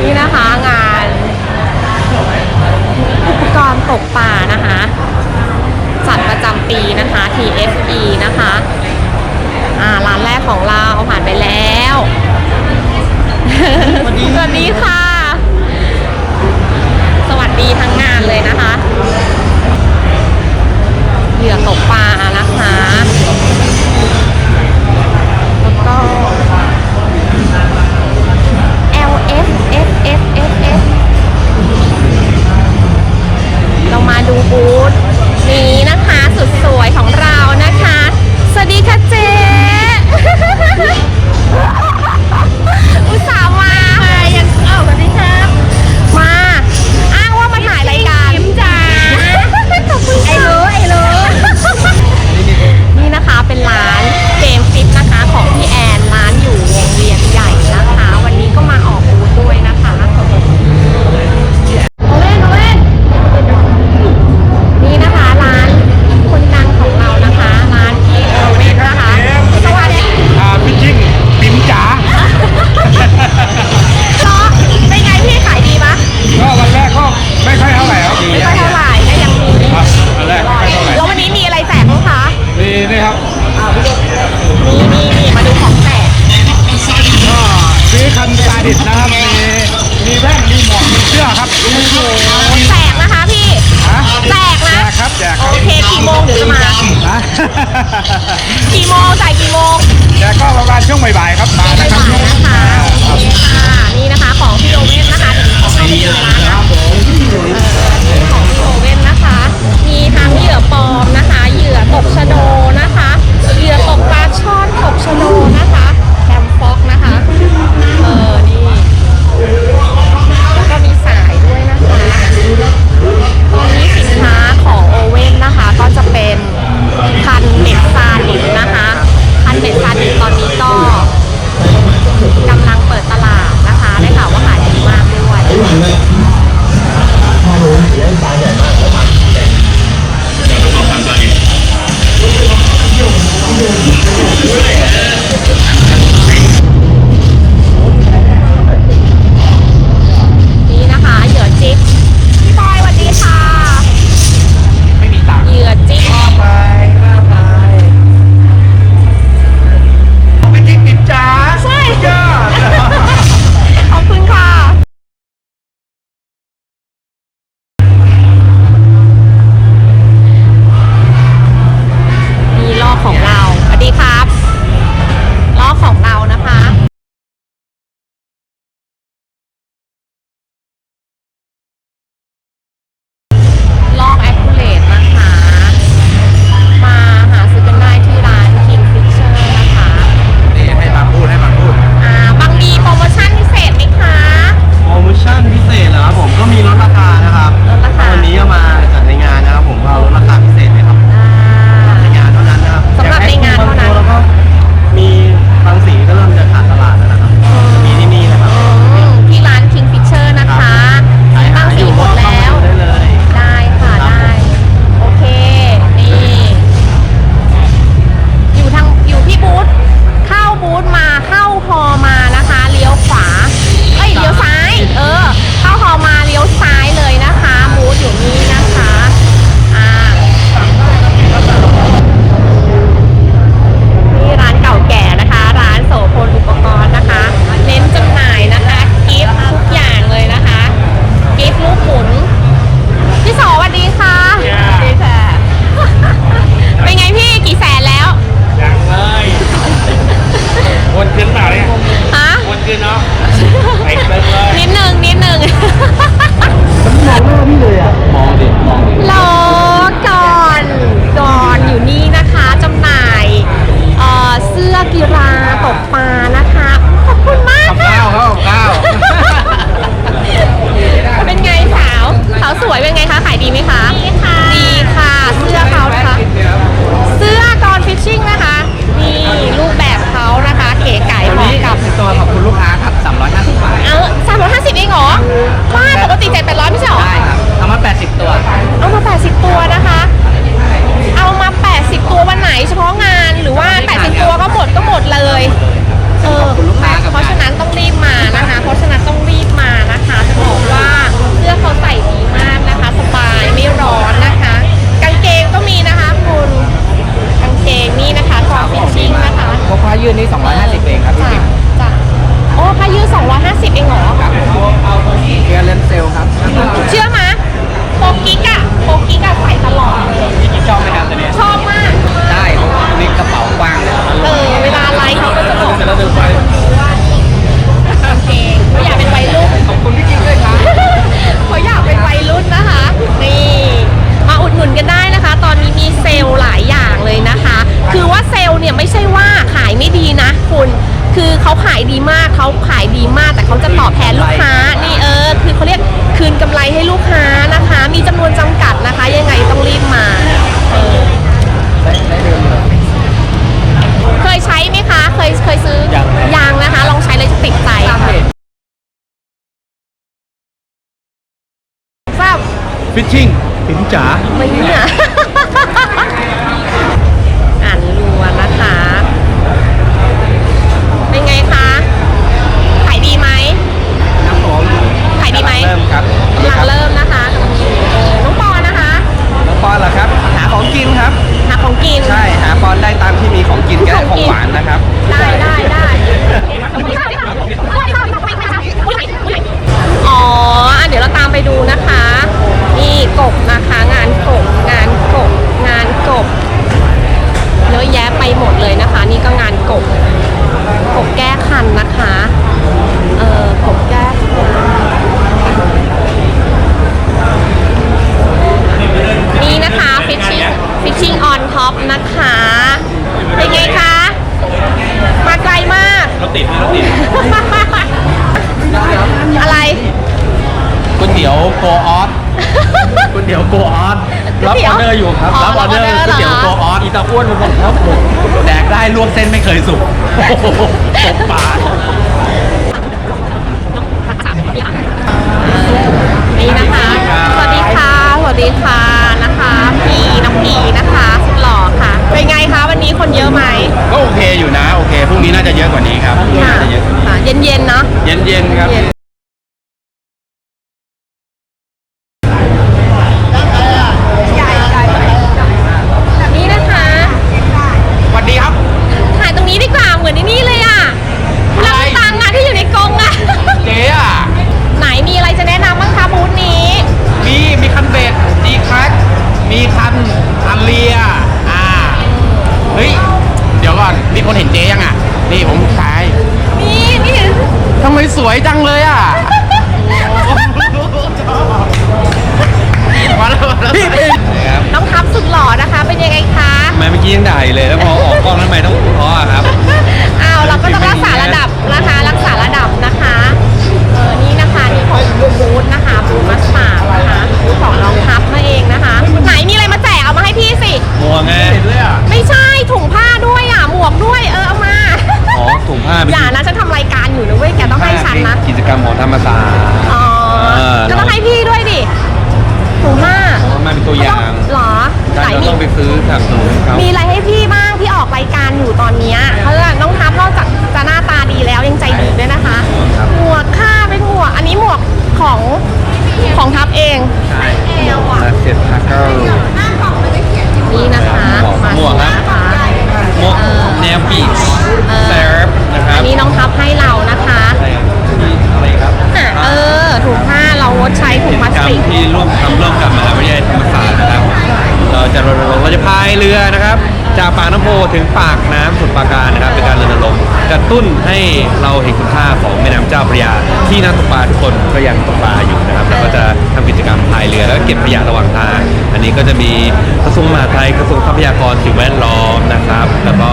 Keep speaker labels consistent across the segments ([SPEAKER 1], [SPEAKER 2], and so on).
[SPEAKER 1] นี่นะคะงานอุปกรณ์ตกปลานะคะจัดประจำปีนะคะ TFE นะคะร้านแรกของเราผ่านไปแล้วสวัสดีค่ะสวัสดีทั้งงานเลยนะคะเหยื่อตกปลานะคะแล้วก็ LFFFFF เรามาดูบูธนี้นะคะสุดสวยของเรานะคะสวัสดีค่ะเจ๊อุตส่าห์มายังสวัสดีครับมาอ้างว่ามาถ่ายรายการจ้าไอ้รู้นี่นะคะเป็นร้านเกมฟิตนะคะของพี่แอนร้านอยู่วงเวียนใหญ่นะคะวันนี้ก็มาออกบูธด้วยนะคะนี่นะคะร้านคนดังของเรานะคะร้านพี่โอเว่นนะคะสวัสดี
[SPEAKER 2] พี่จิ้งปิ๋มจ๋า
[SPEAKER 1] เป็นไงพี่ขายดีปะ
[SPEAKER 2] ก็วันแรกก็ไม่ค่อยเท่าไหร่ครับ
[SPEAKER 1] ไม่ค่อยเท่าไหร่ก็ยังมี
[SPEAKER 2] ครับวันแรกไม่ค่อยเท่าไหร่
[SPEAKER 1] แล้ววันนี้มีอะไรแจกบ้างคะ
[SPEAKER 2] นี่ครับ
[SPEAKER 1] นี่มาดูของแจก
[SPEAKER 2] ก็ซื้อคันซาดิสนะครับมีแว่นมีหมวกมีเสื้อครับ
[SPEAKER 1] แจกนะคะพี่แจกนะ
[SPEAKER 2] แจก
[SPEAKER 1] โอเคกี่โมงเดี๋ยวจะมากี่โมงจ่ายกี่โมง
[SPEAKER 2] แจกก็ประมาณช่วงบ่ายๆครับมานะครับ
[SPEAKER 1] นะคะนี่นะคะของพี่โอเว่นนะคะของพี่โอเว่นนะคะมีทั้งเหยื่อปลอมนะคะเหยื่อตกชะโดนะคะเหยื่อตกปลาช่อนตกชะโดนะคะแคมฟ็อกนะคะนี่แล้วก็มีสายด้วยนะคะตอนนี้สินค้าของโอเว่นนะคะก็จะเป็นคันเบ็ดซาดิสนะคะคันเบ็ดซาดิสตอนนี้ก็กำลังเปิดตลาดนะคะได้ข่าวว่าขายดีมากด้วย
[SPEAKER 2] ฟิชชิ่งถึงจ๋า
[SPEAKER 1] ไม่เนี่ย อ่านรัวนะคะ เป็นไงคะขายดีไหม
[SPEAKER 2] ครับผม
[SPEAKER 1] ขายดีไหม
[SPEAKER 2] เริ่มครับ
[SPEAKER 1] กำลังเริ่มนะคะน้องปอนะคะ
[SPEAKER 2] น้องปอนเหรอครับ หาของกินครับ
[SPEAKER 1] หาของกิน
[SPEAKER 2] ใช่หาปอนได้ตามที่มีของกินและของหวานนะครับ
[SPEAKER 1] ได้อ๋อเดี๋ยวเราตามไปดูนะคะ นี่กบนะคะ งานกบเยอะแยะไปหมดเลยนะคะ นี่ก็งานกบแก้คันนะคะกบแก้คันนี่นะคะ fishing on top นะคะ เป็นไงคะ มาไกลมาก
[SPEAKER 2] รถติด
[SPEAKER 1] อะไร
[SPEAKER 2] ก๋วยเตี๋ยวโกออสก๋วยเตี๋ยวโกออสรับออเดอร์อยู่ครับ รับออเดอร์ก๋วยเตี๋ยวโกออสอีตาอ้วนมันบอกครับผมแดกได้ลวกเส้นไม่เคยสุกโอ้โหตบปาก
[SPEAKER 1] นี่นะคะ สวัสดีค่ะนะคะน้องพีนะคะสุดหล่อค่ะ เป็นไงคะวันนี้คนเยอะไหม
[SPEAKER 2] ก็โอเคอยู่นะโอเคพรุ่งนี้น่าจะเยอะกว่านี้ครับพรุ่งนี้น่าจะเยอะกว่านี้
[SPEAKER 1] เย็นๆเนาะ
[SPEAKER 2] เย็นๆครับ
[SPEAKER 1] นี่นะคะ
[SPEAKER 2] สวัสดีครับ
[SPEAKER 1] ถ่ายตรงนี้ดีกว่าเหมือนในนี่เลยอ่ะเราตังอ่ะที่อยู่ในกรงอ่ะ
[SPEAKER 2] เจ๊อ่ะ
[SPEAKER 1] ไหนมีอะไรจะแนะนำบ้างคะบูธนี้
[SPEAKER 2] มีคันเบดดีคลักมีคันอันเลียเฮ้ยเดี๋ยวก่อนมีคนเห็นเจ๊ยังอ่ะนี่ผมขาย
[SPEAKER 1] นี่
[SPEAKER 2] ทำไมสวยจังเลยอ่ะมาแล้วพี่เป็นครับ
[SPEAKER 1] น้องทับสุดหล่อนะคะ เป็นยังไงคะ
[SPEAKER 2] ทำไมเมื่อกี้ยังด่าอยู่เลยแล้วพอออกกล้องทำไมต้องเพราะครับ
[SPEAKER 1] อ้าวเราก็ต้องรักษาระดับนะคะนะคะนี่นะคะนี่ของบูธนะคะบูธมัสตาร์ดนะคะบูธของน้องทับนั่นเองนะคะ ไหนมีอะไรมาแจกเอามาให้พี่สิ
[SPEAKER 2] หมวกไงด้วยอ่ะ
[SPEAKER 1] ไม่ใช่ถุงผ้าด้วยอ่ะหมวกด้วยเอามา
[SPEAKER 2] อ๋อถุงผ้า
[SPEAKER 1] อย่านะฉันทำรายการอยู่นะเว้ยแกต้องให้ฉันนะ
[SPEAKER 2] กิจกรรมของธรรมศาสตร์
[SPEAKER 1] อ๋อก็ต้องให้พี่ด้วยดิถุงผ้า
[SPEAKER 2] มาเป็นตัวอย่าง
[SPEAKER 1] หรอ
[SPEAKER 2] ใช่
[SPEAKER 1] ไหน
[SPEAKER 2] เรา
[SPEAKER 1] มี
[SPEAKER 2] ต้องไปซื้อจากหนูเขา
[SPEAKER 1] มีอะไรให้พี่บ้างที่ออกรายการอยู่ตอนเนี้ยเพราะว่าน้องทัพนอกจากจะหน้าตาดีแล้วยังใจดีด้วยนะคะ หมวกค่าเป็นหมวกอันนี้หมวกของทัพเอง
[SPEAKER 2] ใช่
[SPEAKER 1] เอวอ่ะ
[SPEAKER 2] เสร็จทักเกิล
[SPEAKER 1] นี่นะคะมา
[SPEAKER 2] หมวกครับ
[SPEAKER 1] นะคะ
[SPEAKER 2] หมวกแนวบีชเซิร์ฟนะครับ
[SPEAKER 1] อันนี้น้องทัพให้เรานะคะ
[SPEAKER 2] อะไรครับ
[SPEAKER 1] ถุงผ้าเรางดใช้ถุงพลาส
[SPEAKER 2] กิจกรรม
[SPEAKER 1] ติก
[SPEAKER 2] ที่ร่วมกับมหาวิทยาลัยธรรมศาสตร์นะครับ เราจะรณรงค์เราจะพายเรือนะครับ จากปากน้ำโพถึงปากน้ำสมุทรปราการนะครับเป็นการรณรงค์กระตุ้นให้เราเห็นคุณค่าของแม่น้ำเจ้าพระยาที่นักตกปลาทุกคนก็ยังตกปลาอยู่นะครับแล้วก็จะทำกิจกรรมพายเรือแล้วก็เก็บขยะระหว่างทางอันนี้ก็จะมีกระทรวงมหาดไทยกระทรวงทรัพยากรสิ่งแวดล้อมนะครับแล้วก็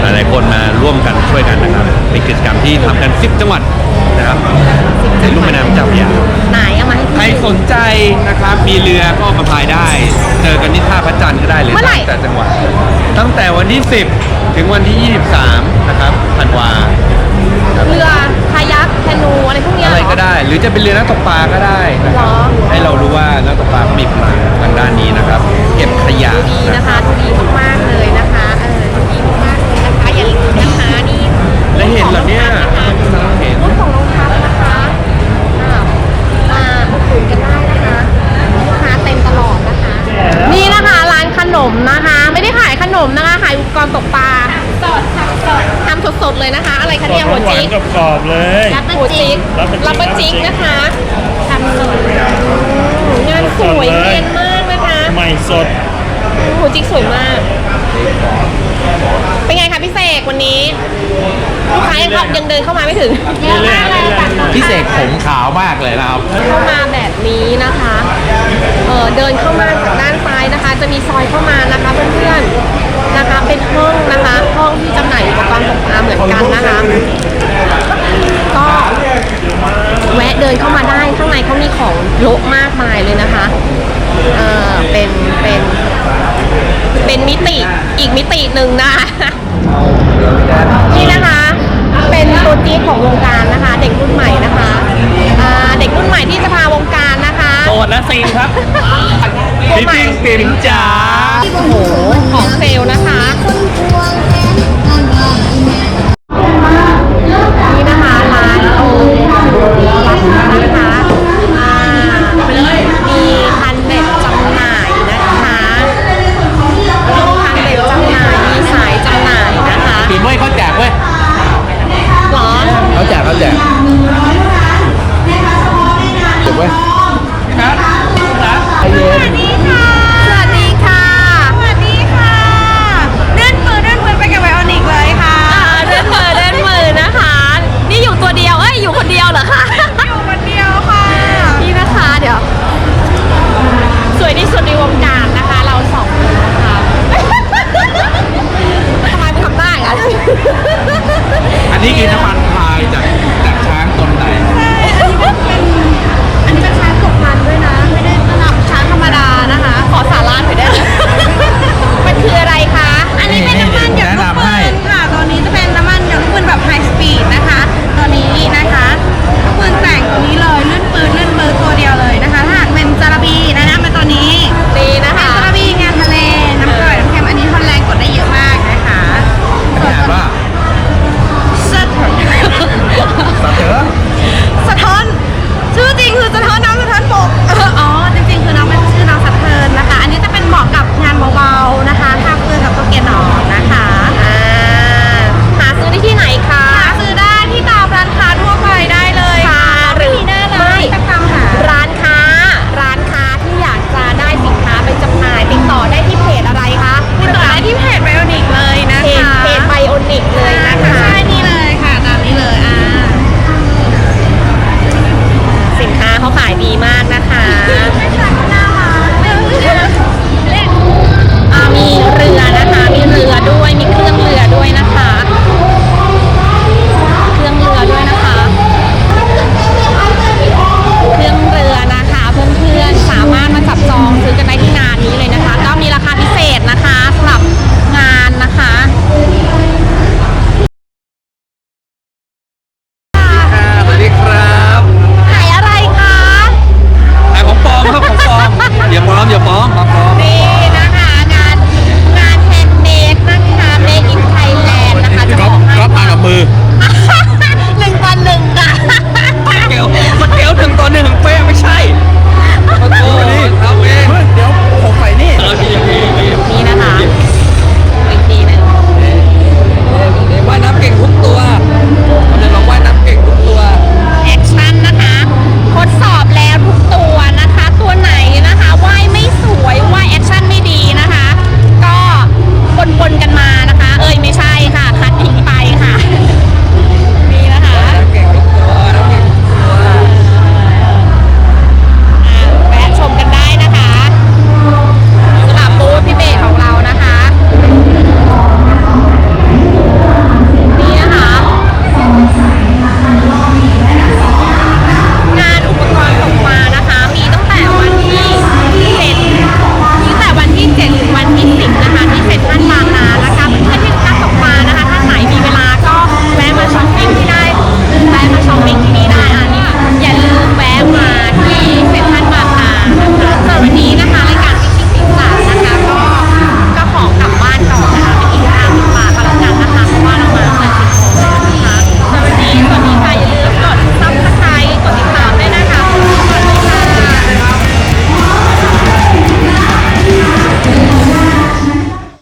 [SPEAKER 2] หลายๆคนมาร่วมกันช่วยกันนะครับเป็นกิจกรรมที่ทำกัน10จังหวัดนะครับในลุ่มแม่น้ำเจ้าพระยา
[SPEAKER 1] ไหนเอามาให้
[SPEAKER 2] ใคร
[SPEAKER 1] พี่
[SPEAKER 2] สนใจนะครับมีเรือก็มาพายได้ เจอกันที่ท่าพระจันทร์ก็ได้หรือ
[SPEAKER 1] เมื่อไหร่
[SPEAKER 2] แต่จังหวัดตั้งแต่วันที่ 10 ถึงวันที่ 23 นะครับธันวาครับ
[SPEAKER 1] เรือคายักแคนูอะไรพวกเนี้ย
[SPEAKER 2] อะไร
[SPEAKER 1] เหรอ
[SPEAKER 2] ก็ได้ หรือจะเป็นเรือนักตกปลาก็ได้นะครับ
[SPEAKER 1] หรอ
[SPEAKER 2] ให้เรารู้ว่านักตกปลาเขามีพลังทางด้านนี้นะครับ เก็บขยะ
[SPEAKER 1] ดูดีนะคะดูดีมากๆเลยนะคะดูดีมากๆเลยนะคะอย่าลืมนะคะนี่
[SPEAKER 2] และเห็นเหรอเนี่ยเห็น
[SPEAKER 1] รุ่นของรองเท้านะคะมาอุดหนุนกันได้นะคะลูกค้าเต็มตลอดนะคะ นี่นะคะร้านขนมนะคะ ไม่ได้ขายขนมนะคะขายอุปกรณ์ตกปลาทำสดๆเลยนะคะ อะไรคะเนี่ยหัวจิ๊ก
[SPEAKER 3] กรอบๆเลย
[SPEAKER 1] หัวจิ๊กรับประจิ๊กนะคะทำสดงานสวยเนียนมากนะคะ
[SPEAKER 3] ใหม่สด
[SPEAKER 1] หัวจิ๊กสวยมาก เป็นไงคะพี่เสกวันนี้ลูกค้ายังเดินเข้ามาไม่ถึง
[SPEAKER 3] เยอะมากเลย
[SPEAKER 2] พี่เสกผมขาวมากเลยนะครับ
[SPEAKER 1] เข้ามาแบบนี้นะคะเดินเข้ามาจากด้านซ้ายนะคะ จะมีซอยเข้ามานะคะเพื่อนๆนะคะ เป็นห้องนะคะ ห้องที่จำหน่ายอุปกรณ์ตกปลาเหมือนกันนะคะ ก็แวะเดินเข้ามาได้ข้างในเขามีของเยอะมากมายเลยนะคะเป็นมิติอีกมิติหนึ่งนะคะ นี่นะคะเป็นตัวจี๊ดของวงการนะคะ เด็กรุ่นใหม่นะคะเด็กรุ่นใหม่ที่จะพาวงการนะคะ
[SPEAKER 2] โต โสดและซิงครับพี่ปิงปิ่มจ๋า
[SPEAKER 1] โอ้โห